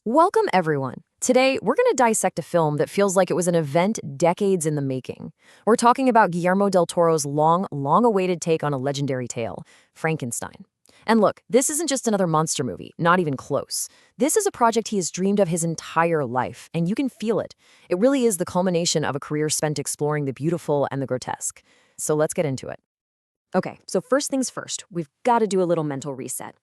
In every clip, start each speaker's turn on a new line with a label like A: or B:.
A: Welcome, everyone. Today, we're going to dissect a film that feels like it was an event decades in the making. We're talking about Guillermo del Toro's long-awaited take on a legendary tale, Frankenstein. And look, this isn't just another monster movie, not even close. This is a project he has dreamed of his entire life, and you can feel it. It really is the culmination of a career spent exploring the beautiful and the grotesque. So let's get into it. Okay, so first things first, we've got to do a little mental reset.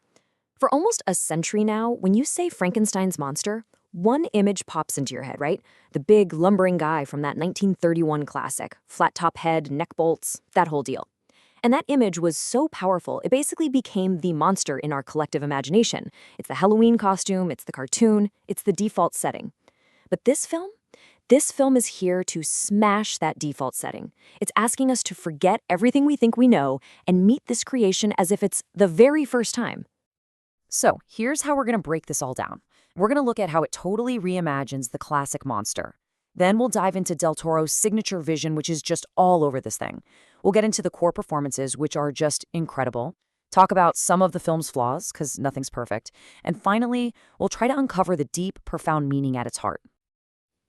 A: For almost a century now, when you say Frankenstein's monster, one image pops into your head, right? The big, lumbering guy from that 1931 classic, flat top head, neck bolts, that whole deal. And that image was so powerful, it basically became the monster in our collective imagination. It's the Halloween costume, it's the cartoon, it's the default setting. But this film is here to smash that default setting. It's asking us to forget everything we think we know and meet this creation as if it's the very first time. So here's how we're going to break this all down. We're going to look at how it totally reimagines the classic monster. Then we'll dive into Del Toro's signature vision, which is just all over this thing. We'll get into the core performances, which are just incredible. Talk about some of the film's flaws, because nothing's perfect. And finally, we'll try to uncover the deep, profound meaning at its heart.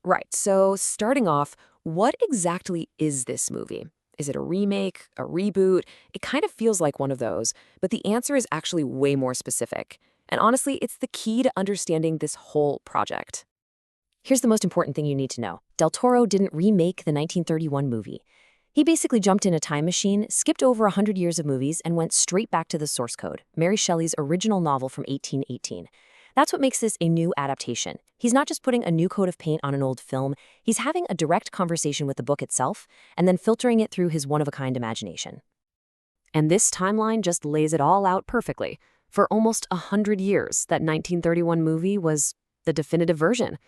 A: Right, so starting off, what exactly is this movie? Is it a remake, a reboot? It kind of feels like one of those, but the answer is actually way more specific. And honestly, it's the key to understanding this whole project. Here's the most important thing you need to know. Del Toro didn't remake the 1931 movie. He basically jumped in a time machine, skipped over 100 years of movies, and went straight back to the source code, Mary Shelley's original novel from 1818. That's what makes this a new adaptation. He's not just putting a new coat of paint on an old film, he's having a direct conversation with the book itself and then filtering it through his one-of-a-kind imagination. And this timeline just lays it all out perfectly. For almost 100 years, that 1931 movie was the definitive version.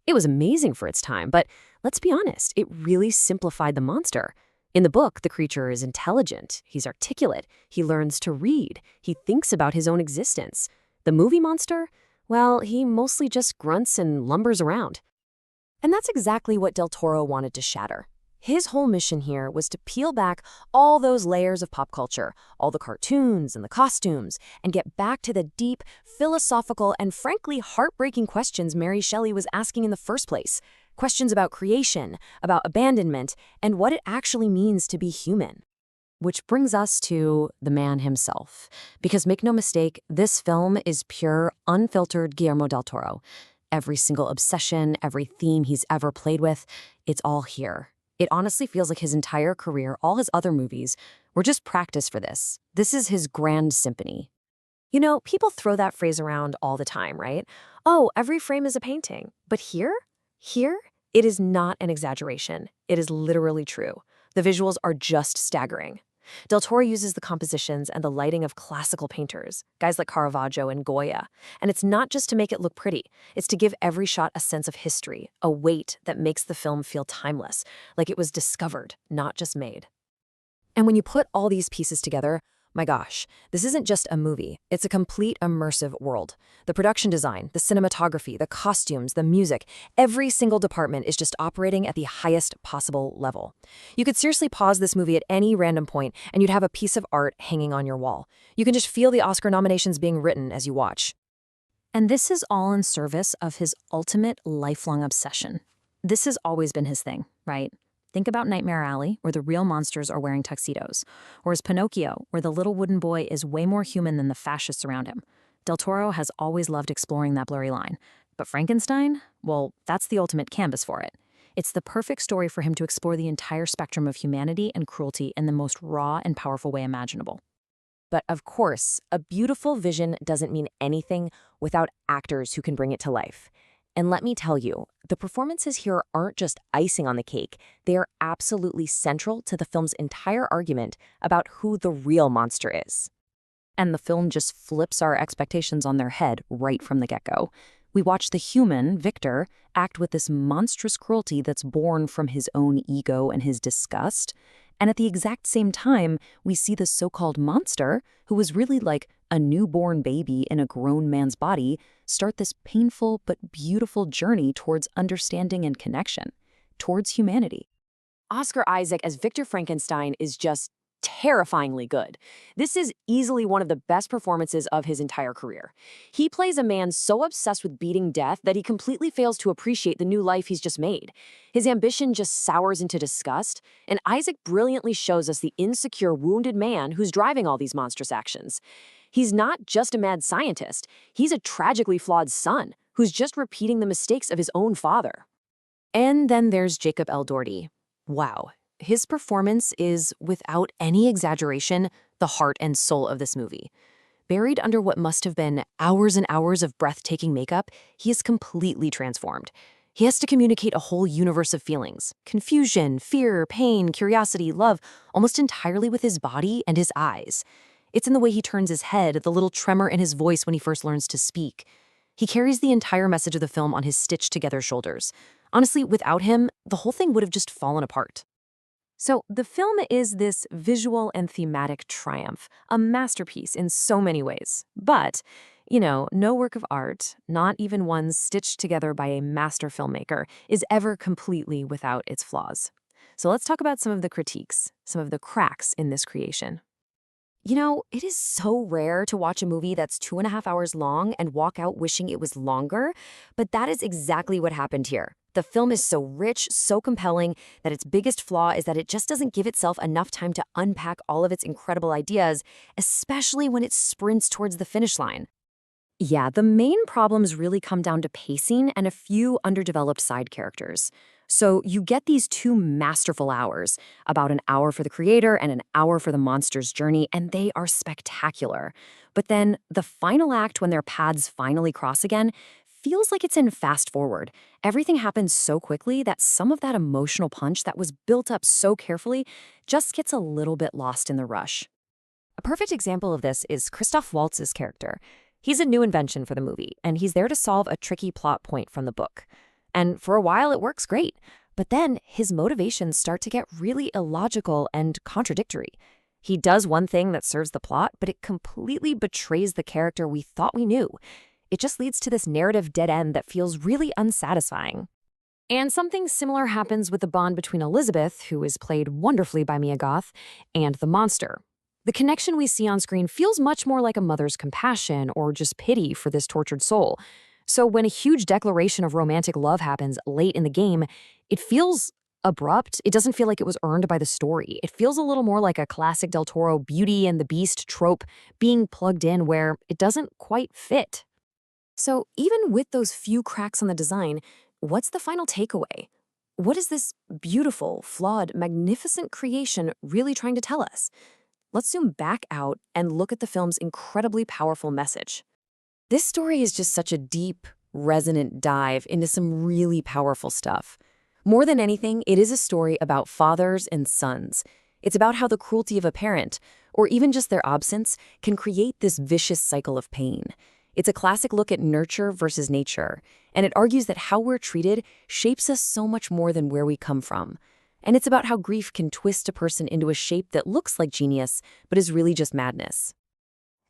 A: It was amazing for its time, but let's be honest, it really simplified the monster. In the book, the creature is intelligent, he's articulate, he learns to read, he thinks about his own existence. The movie monster? Well, he mostly just grunts and lumbers around. And that's exactly what Del Toro wanted to shatter. His whole mission here was to peel back all those layers of pop culture, all the cartoons and the costumes, and get back to the deep, philosophical, and frankly heartbreaking questions Mary Shelley was asking in the first place. Questions about creation, about abandonment, and what it actually means to be human. Which brings us to the man himself. Because make no mistake, this film is pure, unfiltered Guillermo del Toro. Every single obsession, every theme he's ever played with, it's all here. It honestly feels like his entire career, all his other movies, were just practice for this. This is his grand symphony. You know, people throw that phrase around all the time, right? Oh, every frame is a painting. But here, it is not an exaggeration. It is literally true. The visuals are just staggering. Del Toro uses the compositions and the lighting of classical painters, guys like Caravaggio and Goya. And it's not just to make it look pretty, it's to give every shot a sense of history, a weight that makes the film feel timeless, like it was discovered, not just made. And when you put all these pieces together, my gosh, this isn't just a movie, it's a complete immersive world. The production design, the cinematography, the costumes, the music, every single department is just operating at the highest possible level. You could seriously pause this movie at any random point and you'd have a piece of art hanging on your wall. You can just feel the Oscar nominations being written as you watch. And this is all in service of his ultimate lifelong obsession. This has always been his thing, right? Think about Nightmare Alley, where the real monsters are wearing tuxedos, or as Pinocchio, where the little wooden boy is way more human than the fascists around him. Del Toro has always loved exploring that blurry line. But Frankenstein? Well, that's the ultimate canvas for it. It's the perfect story for him to explore the entire spectrum of humanity and cruelty in the most raw and powerful way imaginable. But of course, a beautiful vision doesn't mean anything without actors who can bring it to life. And let me tell you, the performances here aren't just icing on the cake. They are absolutely central to the film's entire argument about who the real monster is. And the film just flips our expectations on their head right from the get-go. We watch the human, Victor, act with this monstrous cruelty that's born from his own ego and his disgust. And at the exact same time, we see the so-called monster, who was really like a newborn baby in a grown man's body, start this painful but beautiful journey towards understanding and connection, towards humanity. Oscar Isaac as Victor Frankenstein is just terrifyingly good. This is easily one of the best performances of his entire career. He plays a man so obsessed with beating death that he completely fails to appreciate the new life he's just made. His ambition just sours into disgust, and Isaac brilliantly shows us the insecure, wounded man who's driving all these monstrous actions. He's not just a mad scientist, he's a tragically flawed son who's just repeating the mistakes of his own father. And then there's Jacob Elordi. Wow. His performance is, without any exaggeration, the heart and soul of this movie. Buried under what must have been hours and hours of breathtaking makeup, he is completely transformed. He has to communicate a whole universe of feelings: confusion, fear, pain, curiosity, love, almost entirely with his body and his eyes. It's in the way he turns his head, the little tremor in his voice when he first learns to speak. He carries the entire message of the film on his stitched-together shoulders. Honestly, without him, the whole thing would have just fallen apart. So the film is this visual and thematic triumph, a masterpiece in so many ways. But, no work of art, not even one stitched together by a master filmmaker, is ever completely without its flaws. So let's talk about some of the critiques, some of the cracks in this creation. It is so rare to watch a movie that's 2.5 hours long and walk out wishing it was longer, but that is exactly what happened here. The film is so rich, so compelling, that its biggest flaw is that it just doesn't give itself enough time to unpack all of its incredible ideas, especially when it sprints towards the finish line. Yeah, the main problems really come down to pacing and a few underdeveloped side characters. So you get these two masterful hours, about an hour for the creator and an hour for the monster's journey, and they are spectacular. But then the final act, when their paths finally cross again, feels like it's in fast forward. Everything happens so quickly that some of that emotional punch that was built up so carefully just gets a little bit lost in the rush. A perfect example of this is Christoph Waltz's character. He's a new invention for the movie, and he's there to solve a tricky plot point from the book. And for a while, it works great. But then his motivations start to get really illogical and contradictory. He does one thing that serves the plot, but it completely betrays the character we thought we knew. It just leads to this narrative dead end that feels really unsatisfying. And something similar happens with the bond between Elizabeth, who is played wonderfully by Mia Goth, and the monster. The connection we see on screen feels much more like a mother's compassion or just pity for this tortured soul. So when a huge declaration of romantic love happens late in the game, it feels abrupt. It doesn't feel like it was earned by the story. It feels a little more like a classic Del Toro Beauty and the Beast trope being plugged in where it doesn't quite fit. So even with those few cracks on the design, what's the final takeaway? What is this beautiful, flawed, magnificent creation really trying to tell us? Let's zoom back out and look at the film's incredibly powerful message. This story is just such a deep, resonant dive into some really powerful stuff. More than anything, it is a story about fathers and sons. It's about how the cruelty of a parent, or even just their absence, can create this vicious cycle of pain. It's a classic look at nurture versus nature, and it argues that how we're treated shapes us so much more than where we come from. And it's about how grief can twist a person into a shape that looks like genius, but is really just madness.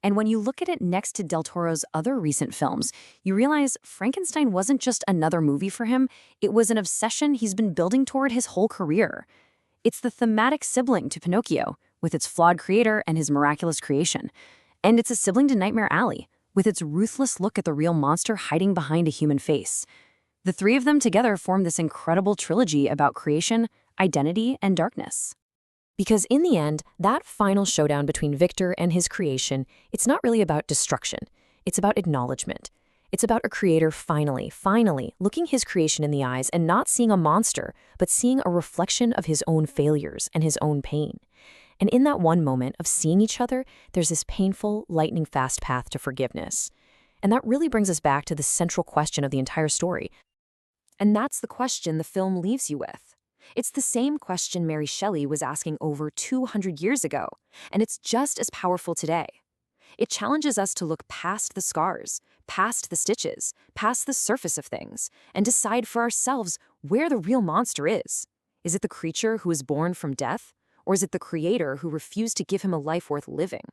A: And when you look at it next to Del Toro's other recent films, you realize Frankenstein wasn't just another movie for him, it was an obsession he's been building toward his whole career. It's the thematic sibling to Pinocchio, with its flawed creator and his miraculous creation. And it's a sibling to Nightmare Alley, with its ruthless look at the real monster hiding behind a human face. The three of them together form this incredible trilogy about creation, identity, and darkness. Because in the end, that final showdown between Victor and his creation, it's not really about destruction. It's about acknowledgement. It's about a creator finally looking his creation in the eyes and not seeing a monster, but seeing a reflection of his own failures and his own pain. And in that one moment of seeing each other, there's this painful, lightning-fast path to forgiveness. And that really brings us back to the central question of the entire story. And that's the question the film leaves you with. It's the same question Mary Shelley was asking over 200 years ago, and it's just as powerful today. It challenges us to look past the scars, past the stitches, past the surface of things, and decide for ourselves where the real monster is. Is it the creature who is born from death, or is it the creator who refused to give him a life worth living?